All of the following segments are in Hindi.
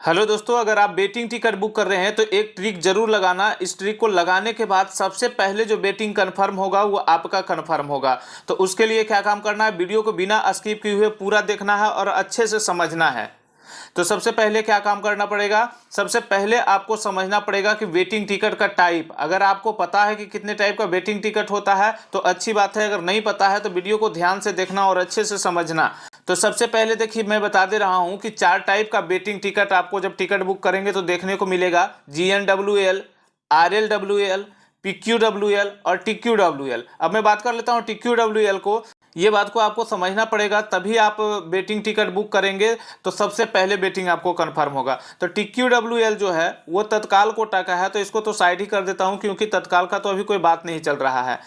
हेलो दोस्तों, अगर आप वेटिंग टिकट बुक कर रहे हैं तो एक ट्रिक जरूर लगाना। इस ट्रिक को लगाने के बाद सबसे पहले जो वेटिंग कंफर्म होगा वो आपका कंफर्म होगा। तो उसके लिए क्या काम करना है, वीडियो को बिना स्किप किए हुए पूरा देखना है और अच्छे से समझना है। तो सबसे पहले क्या काम करना पड़ेगा, सबसे पहले आपको समझना पड़ेगा कि वेटिंग टिकट का टाइप। अगर आपको पता है कि कितने टाइप का वेटिंग टिकट होता है तो अच्छी बात है, अगर नहीं पता है तो वीडियो को ध्यान से देखना और अच्छे से समझना। तो सबसे पहले देखिए, मैं बता दे रहा हूं कि 4 टाइप का वेटिंग टिकट आपको जब टिकट बुक करेंगे तो देखने को मिलेगा। GNWL, RLWL, PQWL और TQWL। अब मैं बात कर लेता हूं TQWL को। ये बात को आपको समझना पड़ेगा, तभी आप वेटिंग टिकट बुक करेंगे तो सबसे पहले वेटिंग आपको कंफर्म होगा। तो TQWL जो है वो तत्काल कोटा का है, तो इसको तो साइड ही कर देता हूं क्योंकि तत्काल का तो अभी कोई बात नहीं चल रहा है।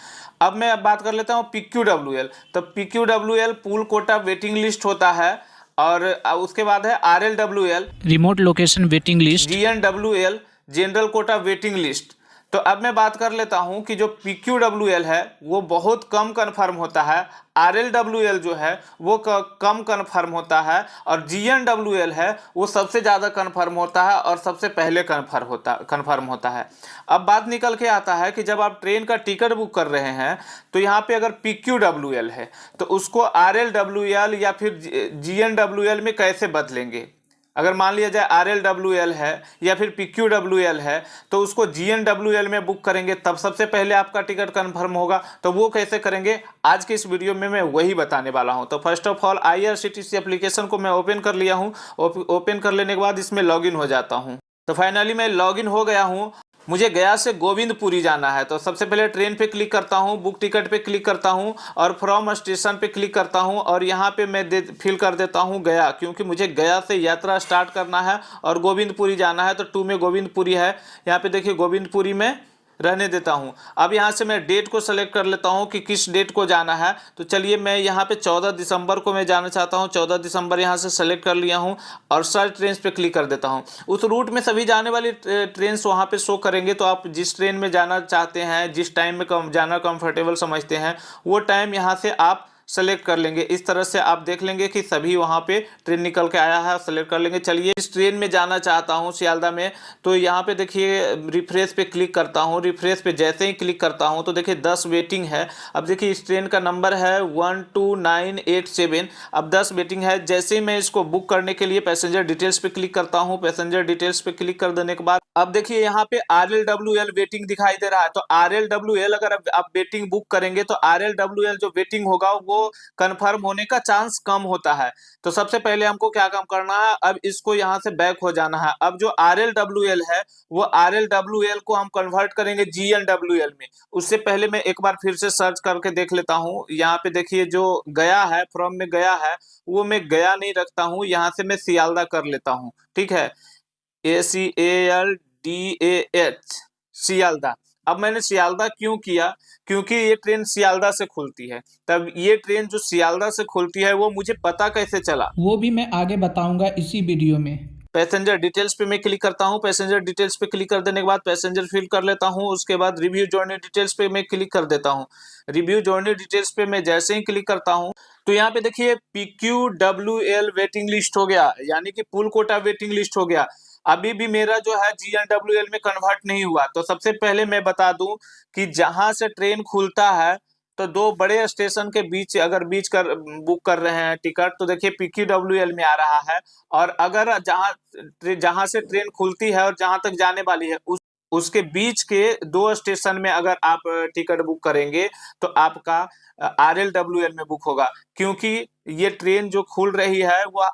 अब मैं बात कर लेता हूं PQWL। तो PQWL pool quota waiting list होता है। और उसके बाद है RLWL, remote location waiting list. GNWL, general quota waiting list. तो अब मैं बात कर लेता हूं कि जो PQWL है वो बहुत कम कंफर्म होता है, RLWL जो है वो कम कंफर्म होता है, और GNWL है वो सबसे ज़्यादा कंफर्म होता है और सबसे पहले कंफर्म होता है। अब बात निकल के आता है कि जब आप ट्रेन का टिकट बुक कर रहे हैं तो यहाँ पे अगर PQWL है तो उसको RLWL या फिर GNWL में कैसे बदलेंगे। अगर मान लिया जाए RLWL है या फिर PQWL है तो उसको GNWL में बुक करेंगे तब सबसे पहले आपका टिकट कंफर्म होगा। तो वो कैसे करेंगे, आज के इस वीडियो में मैं वही बताने वाला हूं। तो first of all IRCTC application को मैं ओपन कर लिया हूं। ओपन कर लेने के बाद इसमें लॉगिन हो जाता हूं। तो फाइनली मैं लॉगिन हो गया हूं। मुझे गया से गोविंदपुरी जाना है, तो सबसे पहले ट्रेन पे क्लिक करता हूं, बुक टिकट पे क्लिक करता हूं और फ्रॉम स्टेशन पे क्लिक करता हूं। और यहाँ पे मैं फिल कर देता हूं गया, क्योंकि मुझे गया से यात्रा स्टार्ट करना है और गोविंदपुरी जाना है। तो 2 में गोविंदपुरी है। यहाँ पे देखिए गोविंदपुरी में रहने देता हूं। अब यहाँ से मैं डेट को सेलेक्ट कर लेता हूं कि किस डेट को जाना है। तो चलिए मैं यहाँ पे 14 दिसंबर को मैं जाना चाहता हूं। 14 दिसंबर यहाँ से सेलेक्ट कर लिया हूं और सर्च ट्रेन पे क्लिक कर देता हूं। उस रूट में सभी जाने वाली ट्रेन वहाँ पे शो करेंगे। तो आप जिस ट्रेन में जाना चाहते हैं, जिस टाइम में जाना कंफर्टेबल समझते हैं, वो टाइम यहाँ से आप सेलेक्ट कर लेंगे। इस तरह से आप देख लेंगे कि सभी वहाँ पे ट्रेन निकल के आया है, सेलेक्ट कर लेंगे। चलिए इस ट्रेन में जाना चाहता हूँ सियालदा में, तो यहाँ पे देखिए रिफ्रेश पे क्लिक करता हूँ। रिफ्रेश पे जैसे ही क्लिक करता हूँ तो देखिए 10 वेटिंग है। अब देखिए इस ट्रेन का नंबर है 12987। अब 10 वेटिंग है। जैसे ही मैं इसको बुक करने के लिए पैसेंजर डिटेल्स पे क्लिक करता हूँ, पैसेंजर डिटेल्स पे क्लिक कर देने के बाद अब देखिए यहाँ पे RLWL वेटिंग दिखाई दे रहा है। तो RLWL अगर आप वेटिंग बुक करेंगे तो RLWL जो वेटिंग होगा वो कंफर्म होने का चांस कम होता है। तो सबसे पहले हमको क्या काम करना है, अब इसको यहाँ से बैक हो जाना है। अब जो RLWL है वो RLWL को हम कन्वर्ट करेंगे GNWL में। उससे पहले मैं एक बार फिर से सर्च करके देख लेता हूँ। यहाँ पे देखिए जो गया है, फ्रॉम में गया है, वो मैं गया नहीं रखता हूँ, यहाँ से मैं सियालदा कर लेता हूँ। ठीक है, ACALDAH, सियालदा। अब मैंने सियालदा क्यों किया, क्योंकि ये ट्रेन सियालदा से खुलती है। तब ये ट्रेन जो सियालदा से खुलती है वो मुझे पता कैसे चला, वो भी मैं आगे बताऊंगा इसी वीडियो में। पैसेंजर डिटेल्स पे मैं क्लिक करता हूँ। पैसेंजर डिटेल्स पे क्लिक कर देने के बाद पैसेंजर फिल कर लेता हूँ। उसके बाद रिव्यू जर्नी डिटेल्स पे मैं क्लिक कर देता हूँ। रिव्यू जर्नी डिटेल्स पे मैं जैसे ही क्लिक करता हूँ तो यहाँ पे देखिए PQWL वेटिंग लिस्ट हो गया, यानी कि पुल कोटा वेटिंग लिस्ट हो गया। अभी भी मेरा जो है GNWL में कन्वर्ट नहीं हुआ। तो सबसे पहले मैं बता दूं कि जहां से ट्रेन खुलता है तो 2 बड़े स्टेशन के बीच अगर बीच कर बुक कर रहे हैं टिकट तो देखिए PQWL में आ रहा है। और अगर जहां जहां से ट्रेन खुलती है और जहां तक जाने वाली है उसके बीच के 2 स्टेशन में अगर आप टिकट बुक करेंगे तो आपका RLWL में बुक होगा। क्योंकि ये ट्रेन जो खुल रही है वो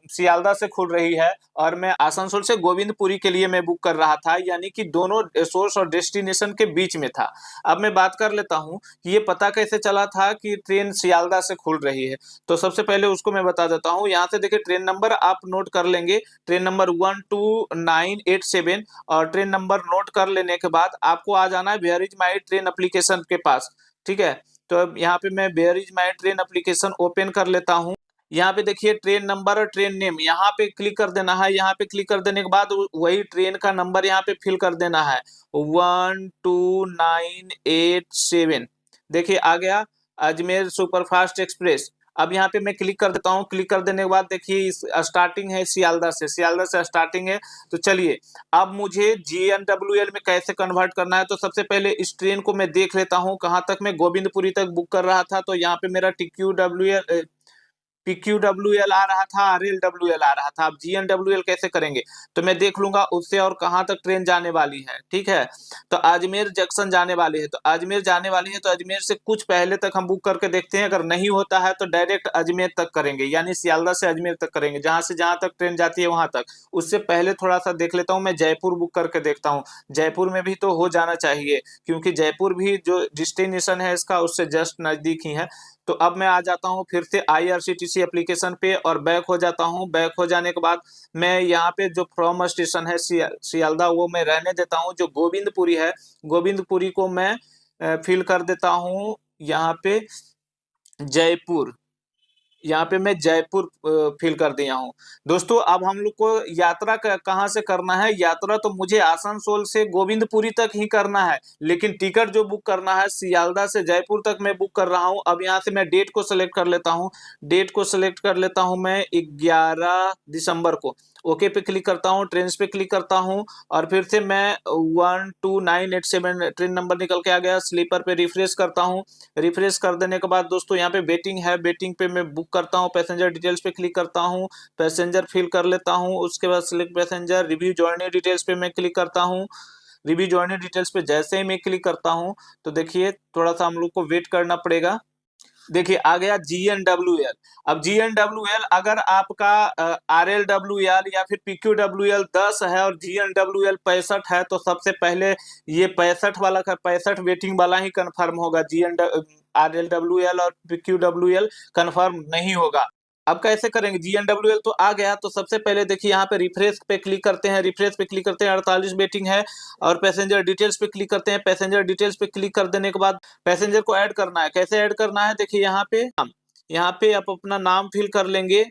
सियालदा से खुल रही है और मैं आसनसोल से गोविंदपुरी के लिए मैं बुक कर रहा था, यानी कि दोनों सोर्स और डेस्टिनेशन के बीच में था। अब मैं बात कर लेता हूँ कि ये पता कैसे चला था कि ट्रेन सियालदा से खुल रही है। तो सबसे पहले उसको मैं बता देता हूँ। यहाँ से देखिए ट्रेन नंबर आप नोट कर लेंगे, ट्रेन नंबर 12987। और ट्रेन नंबर नोट कर लेने के बाद आपको आ जाना है where is my train application के पास। ठीक है, तो अब यहाँ पे मैं where is my train application open कर लेता हूँ। यहाँ पे देखिए ट्रेन नंबर और ट्रेन नेम, यहाँ पे क्लिक कर देना है। यहाँ पे क्लिक कर देने के बाद वही ट्रेन का नंबर यहाँ पे फिल कर देना है 12987। देखिए आ गया अजमेर सुपरफास्ट एक्सप्रेस। अब यहाँ पे मैं क्लिक कर देता हूँ। क्लिक कर देने के बाद देखिए इस स्टार्टिंग है सियालदह से स्टार्टिंग है। तो चलिए अब मुझे GNWL में कैसे कन्वर्ट करना है। तो सबसे पहले इस ट्रेन को मैं देख लेता हूँ कहाँ तक मैं गोविंदपुरी तक बुक कर रहा था। तो यहाँ पे मेरा PQWL आ रहा था, RLWL आ रहा था। अब GNWL कैसे करेंगे तो मैं देख लूंगा उससे और कहाँ तक ट्रेन जाने वाली है। ठीक है, तो अजमेर जंक्शन जाने वाली है। तो अजमेर जाने वाली है तो अजमेर से कुछ पहले तक हम बुक करके देखते हैं। अगर नहीं होता है तो डायरेक्ट अजमेर तक करेंगे, यानी सियालदह से अजमेर तक करेंगे, जहां से जहां तक ट्रेन जाती है वहां तक। उससे पहले थोड़ा सा देख लेता हूँ, मैं जयपुर बुक करके देखता हूँ। जयपुर में भी तो हो जाना चाहिए, क्योंकि जयपुर भी जो डेस्टिनेशन है इसका उससे जस्ट नजदीक ही है। तो अब मैं आ जाता हूँ फिर से IRCTC एप्लीकेशन पे और बैक हो जाता हूँ। बैक हो जाने के बाद मैं यहाँ पे जो फ्रॉम स्टेशन है सियालदह वो मैं रहने देता हूँ। जो गोविंदपुरी है, गोविंदपुरी को मैं फिल कर देता हूँ यहाँ पे जयपुर। यहाँ पे मैं जयपुर फिल कर दिया हूँ। दोस्तों अब हम लोग को यात्रा कहाँ से करना है। यात्रा तो मुझे आसनसोल से गोविंदपुरी तक ही करना है, लेकिन टिकट जो बुक करना है सियालदह से जयपुर तक मैं बुक कर रहा हूँ। अब यहाँ से मैं डेट को सिलेक्ट कर लेता हूँ। डेट को सिलेक्ट कर लेता हूँ मैं 11 दिसंबर को। ओके पे क्लिक करता हूँ, ट्रेन पे क्लिक करता हूँ और फिर से मैं 12987 ट्रेन नंबर निकल के आ गया। स्लीपर पे रिफ्रेश करता हूँ। रिफ्रेश कर देने के बाद दोस्तों यहाँ पे वेटिंग है, वेटिंग पे मैं बुक करता हूँ। पैसेंजर डिटेल्स पे क्लिक करता हूँ, पैसेंजर फिल कर लेता हूँ। उसके बाद select passenger, review journey details पे मैं क्लिक करता हूँ। रिव्यू जर्नी डिटेल्स पे जैसे ही मैं क्लिक करता हूँ तो देखिए थोड़ा सा हम लोग को वेट करना पड़ेगा। देखिए आ गया GNWL। अब GNWL अगर आपका RLWL या फिर PQWL 10 है और GNWL 65 है तो सबसे पहले ये 65 वाला का 65 वेटिंग वाला ही कंफर्म होगा। RLWL और PQWL कंफर्म नहीं होगा। अब कैसे करेंगे। GNWL तो आ गया, तो सबसे पहले देखिए यहाँ पे रिफ्रेश पे क्लिक करते हैं। रिफ्रेश पे क्लिक करते हैं, 48 वेटिंग है। और पैसेंजर डिटेल्स पे क्लिक करते हैं। पैसेंजर डिटेल्स पे क्लिक कर देने के बाद पैसेंजर को ऐड करना है। कैसे ऐड करना है देखिए यहाँ पे आप अपना नाम फिल कर लेंगे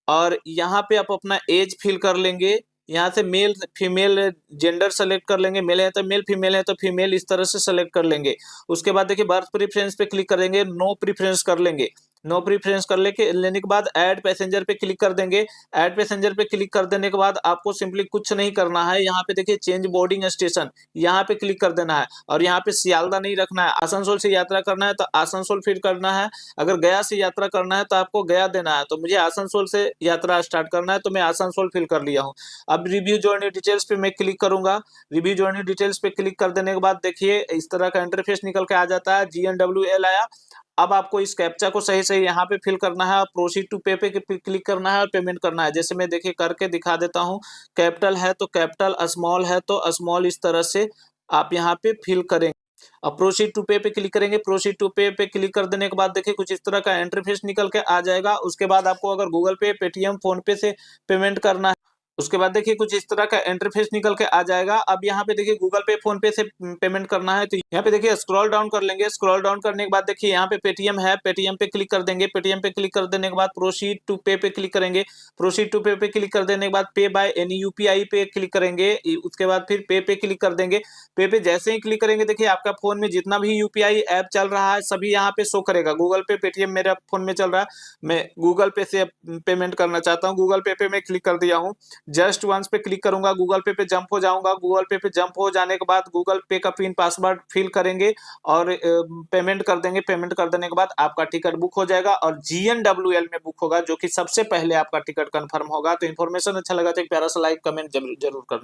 और यहाँ पे आप अपना एज फिल कर लेंगे। यहाँ से मेल फीमेल जेंडर सेलेक्ट कर लेंगे। मेल है तो मेल, फीमेल है तो फीमेल, इस तरह से सेलेक्ट कर लेंगे। उसके बाद देखिए बर्थ प्रेफरेंस पे क्लिक करेंगे, नो प्रेफरेंस कर लेंगे। नो प्रेफरेंस कर लेने के बाद ऐड पैसेंजर पे क्लिक कर देंगे। ऐड पैसेंजर पे क्लिक कर देने के बाद आपको सिंपली कुछ नहीं करना है। यहाँ पे देखिए चेंज बोर्डिंग स्टेशन, यहाँ पे क्लिक कर देना है और यहाँ पे सियालदह नहीं रखना है। आसनसोल से यात्रा करना है तो आसनसोल फिल करना है। अगर गया से यात्रा करना है तो आपको गया देना है। तो मुझे आसनसोल से यात्रा स्टार्ट करना है तो मैं आसनसोल फिल कर लिया हूँ। अब रिव्यू जर्नी डिटेल्स पे मैं क्लिक करूंगा। रिव्यू जर्नी डिटेल्स पे क्लिक कर देने के बाद देखिए इस तरह का इंटरफेस निकल के आ जाता है। GNWL आया। अब आपको इस कैप्चा को सही सही यहाँ पे फिल करना है और प्रोसीड टू पे पे क्लिक करना है और पेमेंट करना है। जैसे मैं देखिए करके दिखा देता हूँ। कैपिटल है तो कैपिटल, स्मॉल है तो स्मॉल, इस तरह से आप यहाँ पे फिल करेंगे। अब प्रोसीड टू पे पे क्लिक करेंगे। प्रोसीड टू पे पे क्लिक कर देने के बाद देखिए कुछ इस तरह का इंटरफेस निकल के आ जाएगा। उसके बाद आपको अगर गूगल पे, पेटीएम, फोन पे से पेमेंट करना है, उसके बाद देखिए कुछ इस तरह का इंटरफेस निकल के आ जाएगा। अब यहाँ पे देखिए गूगल पे, फोन पे से पेमेंट करना है तो यहाँ पे देखिए स्क्रॉल डाउन कर लेंगे। स्क्रॉल डाउन करने के बाद देखिए यहाँ पे पेटीएम है, पेटीएम पे क्लिक कर देंगे। पेटीएम पे क्लिक कर देने के बाद प्रोसीड टू पे पे क्लिक करेंगे। प्रोसीड टू पे पे क्लिक कर देने के बाद पे बाय एनी UPI पे क्लिक करेंगे। उसके बाद फिर पे क्लिक कर देंगे। पे जैसे ही क्लिक करेंगे देखिए आपका फोन में जितना भी UPI ऐप चल रहा है सभी यहाँ पे शो करेगा। गूगल पे, पेटीएम मेरा फोन में चल रहा है, मैं गूगल पे से पेमेंट करना चाहता हूँ। गूगल पे मैं क्लिक कर दिया हूँ। जस्ट वंस पे क्लिक करूंगा, गूगल पे जंप हो जाऊंगा। गूगल पे जंप हो जाने के बाद गूगल पे का पिन पासवर्ड फिल करेंगे और पेमेंट कर देंगे। पेमेंट कर देने के बाद आपका टिकट बुक हो जाएगा और GNWL में बुक होगा, जो कि सबसे पहले आपका टिकट कंफर्म होगा। तो इन्फॉर्मेशन अच्छा लगा तो एक प्यारा सा लाइक, कमेंट जरूर करना।